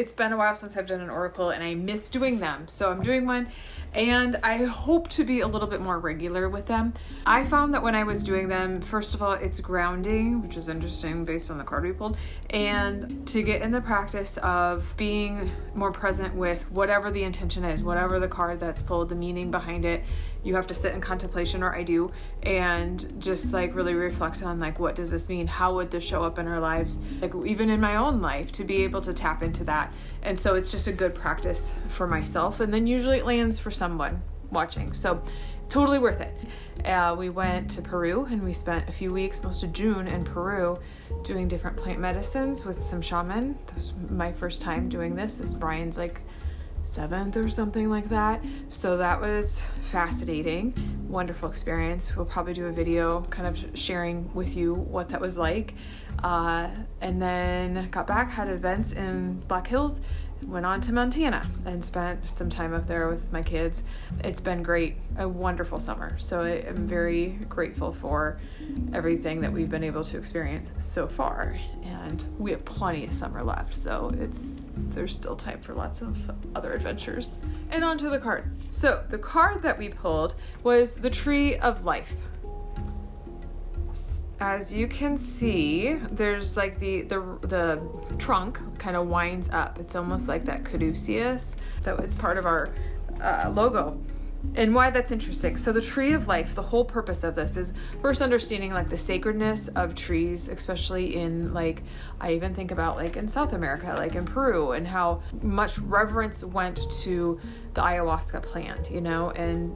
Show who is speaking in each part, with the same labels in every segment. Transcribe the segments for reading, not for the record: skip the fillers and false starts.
Speaker 1: it's been a while since I've done an oracle and I miss doing them. So I'm doing one and I hope to be a little bit more regular with them. I found that when I was doing them, first of all, it's grounding, which is interesting based on the card we pulled, and to get in the practice of being more present with whatever the intention is, whatever the card that's pulled, the meaning behind it. You have to sit in contemplation, or I do, and just like really reflect on like, what does this mean? How would this show up in our lives? Like even in my own life, to be able to tap into that. And so it's just a good practice for myself. And then usually it lands for someone watching. So totally worth it. We went to Peru and we spent a few weeks, most of June in Peru, doing different plant medicines with some shaman. That was my first time doing this. This is Brian's like 7th or something like that. So that was fascinating, wonderful experience. We'll probably do a video kind of sharing with you what that was like. And then got back, had events in Black Hills, went on to Montana and spent some time up there with my kids. It's been great, a wonderful summer. So I'm very grateful for everything that we've been able to experience so far. And we have plenty of summer left, so there's still time for lots of other adventures. And on to the card. So the card that we pulled was the Tree of Life. As you can see, there's like the trunk kind of winds up. It's almost like that caduceus, that it's part of our logo. And why that's interesting. So the Tree of Life, the whole purpose of this is first understanding like the sacredness of trees, especially in like, I even think about like in South America, like in Peru, and how much reverence went to the ayahuasca plant, you know, and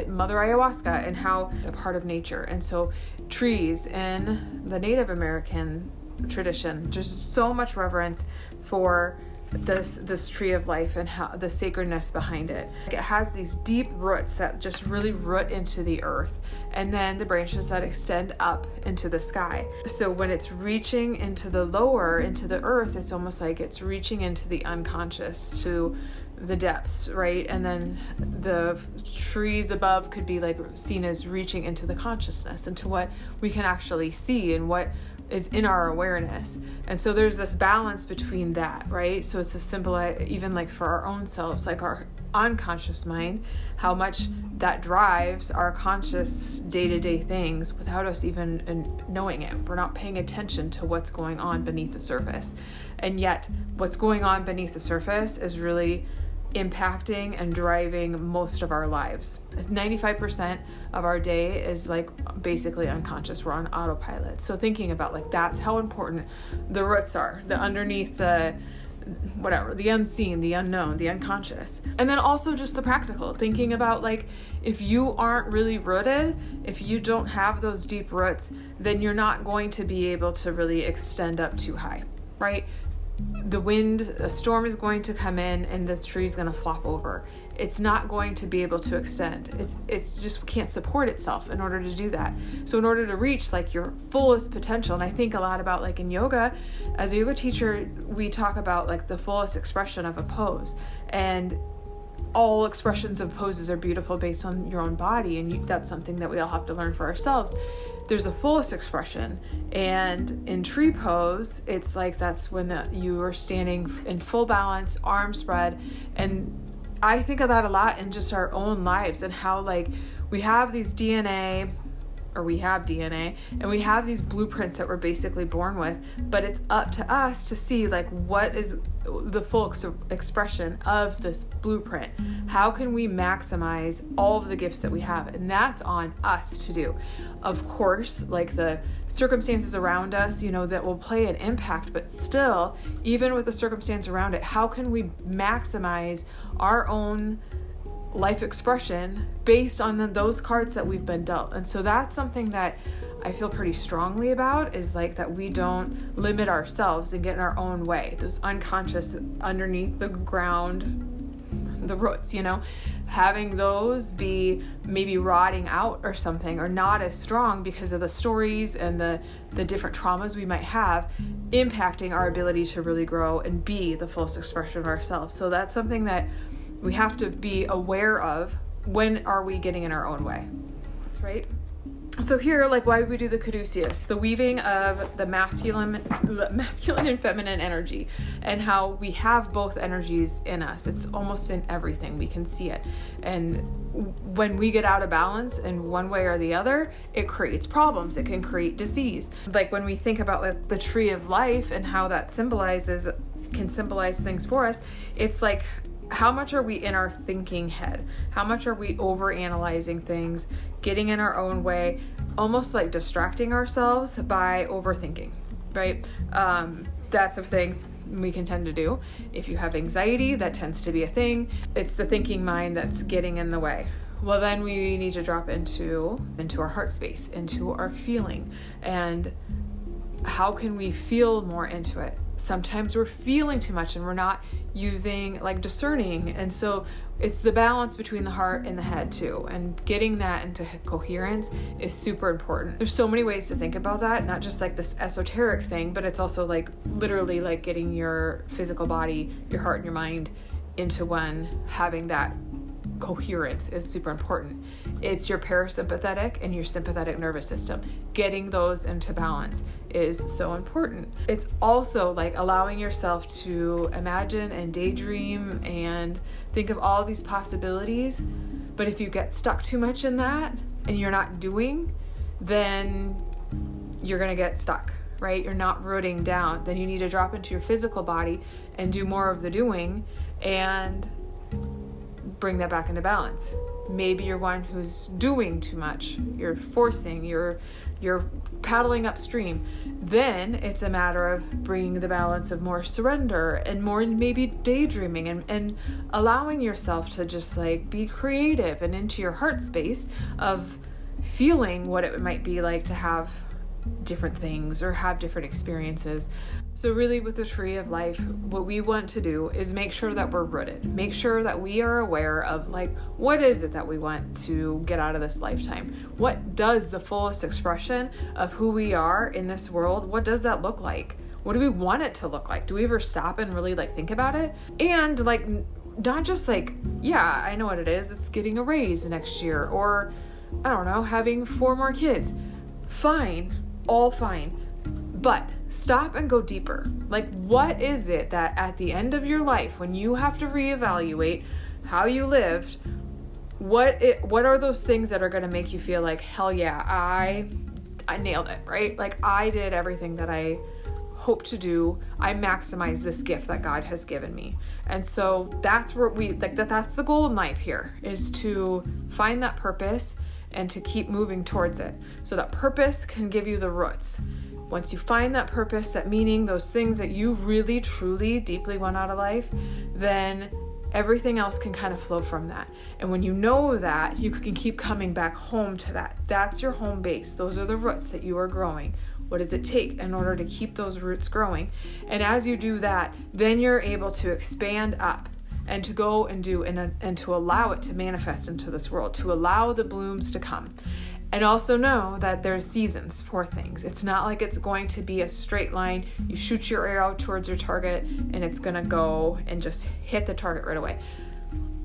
Speaker 1: Mother Ayahuasca, and how it's a part of nature. And so trees in the Native American tradition, just so much reverence for this Tree of Life and how the sacredness behind it. It has these deep roots that just really root into the earth, and then the branches that extend up into the sky. So when it's reaching into the lower, into the earth, it's almost like it's reaching into the unconscious, to the depths, right? And then the trees above could be like seen as reaching into the consciousness, into what we can actually see and what is in our awareness. And so there's this balance between that, right? So it's a simple, even like for our own selves, like our unconscious mind, how much that drives our conscious day-to-day things without us even knowing it. We're not paying attention to what's going on beneath the surface. And yet what's going on beneath the surface is really impacting and driving most of our lives. 95% of our day is like basically unconscious. We're on autopilot. So thinking about like, that's how important the roots are, the underneath, the whatever, the unseen, the unknown, the unconscious. And then also just the practical, thinking about like, if you aren't really rooted, if you don't have those deep roots, then you're not going to be able to really extend up too high, right? The wind, a storm is going to come in and the tree's going to flop over. It's not going to be able to extend. It's just can't support itself in order to do that. So in order to reach like your fullest potential, and I think a lot about like in yoga, as a yoga teacher, we talk about like the fullest expression of a pose, and all expressions of poses are beautiful based on your own body, and that's something that we all have to learn for ourselves. There's a fullest expression, and in tree pose, it's like that's when you are standing in full balance, arms spread. And I think of that a lot in just our own lives, and how like we have these DNA, and we have these blueprints that we're basically born with, but it's up to us to see like what is the full expression of this blueprint. How can we maximize all of the gifts that we have? And that's on us to do. Of course, like the circumstances around us, you know, that will play an impact, but still, even with the circumstance around it, how can we maximize our own life expression based on those cards that we've been dealt? And so that's something that I feel pretty strongly about, is like that we don't limit ourselves and get in our own way. Those unconscious underneath the ground, the roots, you know, having those be maybe rotting out or something, or not as strong because of the stories and the different traumas we might have, impacting our ability to really grow and be the fullest expression of ourselves. So that's something that we have to be aware of. When are we getting in our own way? That's right. So here, like, why we do the caduceus, the weaving of the masculine and feminine energy, and how we have both energies in us. It's almost in everything. We can see it. And when we get out of balance in one way or the other, it creates problems. It can create disease. Like when we think about like the tree of life and how that can symbolize things for us, it's like, how much are we in our thinking head? How much are we overanalyzing things, getting in our own way, almost like distracting ourselves by overthinking, right? That's a thing we can tend to do. If you have anxiety, that tends to be a thing. It's the thinking mind that's getting in the way. Well, then we need to drop into our heart space, into our feeling. And how can we feel more into it? Sometimes we're feeling too much and we're not using like discerning. And so it's the balance between the heart and the head too. And getting that into coherence is super important. There's so many ways to think about that, not just like this esoteric thing, but it's also like literally like getting your physical body, your heart and your mind into one, having that coherence is super important. It's your parasympathetic and your sympathetic nervous system. Getting those into balance is so important. It's also like allowing yourself to imagine and daydream and think of all these possibilities. But if you get stuck too much in that and you're not doing, then you're going to get stuck, right? You're not rooting down. Then you need to drop into your physical body and do more of the doing and bring that back into balance. Maybe you're one who's doing too much. You're forcing, you're paddling upstream. Then it's a matter of bringing the balance of more surrender and more maybe daydreaming and allowing yourself to just like be creative and into your heart space of feeling what it might be like to have different things or have different experiences. So really with the tree of life, what we want to do is make sure that we're rooted. Make sure that we are aware of like, what is it that we want to get out of this lifetime? What does the fullest expression of who we are in this world, what does that look like? What do we want it to look like? Do we ever stop and really like think about it? And like, not just like, yeah, I know what it is. It's getting a raise next year, or I don't know, having 4 more kids. Fine. All fine, but stop and go deeper. Like, what is it that at the end of your life, when you have to reevaluate how you lived, what are those things that are going to make you feel like, hell yeah, I nailed it, right? Like I did everything that I hope to do. I maximize this gift that God has given me. And so that's where that's the goal in life here, is to find that purpose and to keep moving towards it. So that purpose can give you the roots. Once you find that purpose, that meaning, those things that you really, truly, deeply want out of life, then everything else can kind of flow from that. And when you know that, you can keep coming back home to that. That's your home base. Those are the roots that you are growing. What does it take in order to keep those roots growing? And as you do that, then you're able to expand up and to go and do and to allow it to manifest into this world, to allow the blooms to come. And also know that there's seasons for things. It's not like it's going to be a straight line. You shoot your arrow towards your target and it's going to go and just hit the target right away.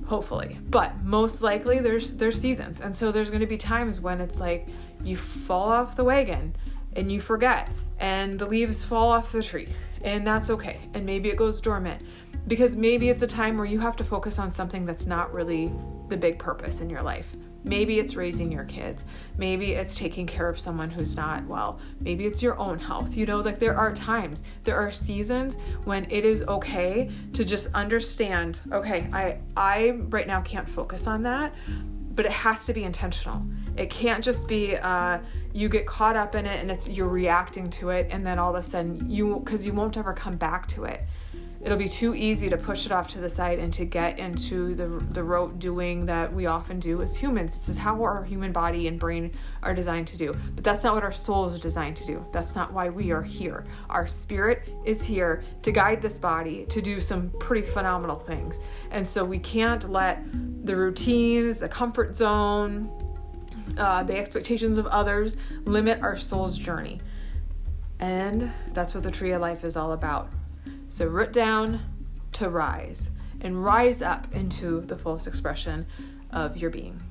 Speaker 1: Hopefully. But most likely there's seasons. And so there's going to be times when it's like you fall off the wagon and you forget and the leaves fall off the tree, and that's okay. And maybe it goes dormant. Because maybe it's a time where you have to focus on something that's not really the big purpose in your life. Maybe it's raising your kids. Maybe it's taking care of someone who's not well. Maybe it's your own health. You know, like there are times, there are seasons when it is okay to just understand, okay, I right now can't focus on that, but it has to be intentional. It can't just be you get caught up in it and you're reacting to it, and then all of a sudden because you won't ever come back to it. It'll be too easy to push it off to the side and to get into the rote doing that we often do as humans. This is how our human body and brain are designed to do. But that's not what our soul is designed to do. That's not why we are here. Our spirit is here to guide this body to do some pretty phenomenal things. And so we can't let the routines, the comfort zone, the expectations of others limit our soul's journey. And that's what the Tree of Life is all about. So root down to rise, and rise up into the fullest expression of your being.